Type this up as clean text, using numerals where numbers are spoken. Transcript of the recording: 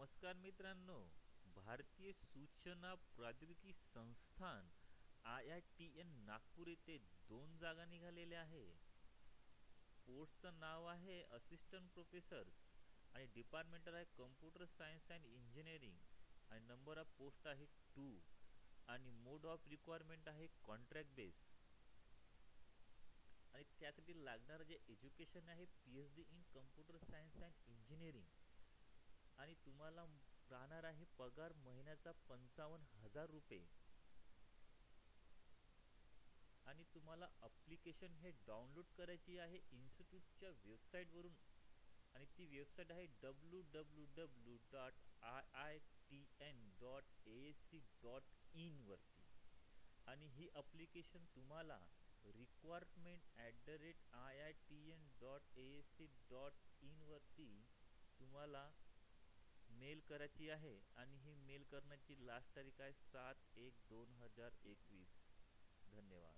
नमस्कार मित्रांनो. भारतीय सूचना प्रौद्योगिकी संस्थान IITN नागपूर येथे दोन जागा निघालेल्या आहे. पोस्टचं नाव आहे असिस्टंट प्रोफेसर्स आणि डिपार्टमेंटल आहे कम्प्युटर सायन्स अँड इंजिनिअरिंग आणि नंबर ऑफ पोस्ट आहे 2 आणि मोड ऑफ रिक्वायरमेंट आहे कॉन्ट्रॅक्ट बेस. आणि त्यासाठी लागणारं जे एज्युकेशन आहे PhD in computer science and engineering. आणि तुम्हाला राहणार आहे पगार महिन्याचा 55,000 रुपये. आणि तुम्हाला अप्लिकेशन हे डाउनलोड करायची आहे इन्स्टिट्यूटच्या वेबसाईटवरून. आणि ती वेबसाईट आहे www.iitn.ac.in वरती. आणि ही अप्लिकेशन तुम्हाला requirement@iitn.ac.in वरती तुम्हाला मेल करायची आहे. आणि ही मेल करण्याची लास्ट तारीख आहे 7/1/2021. धन्यवाद.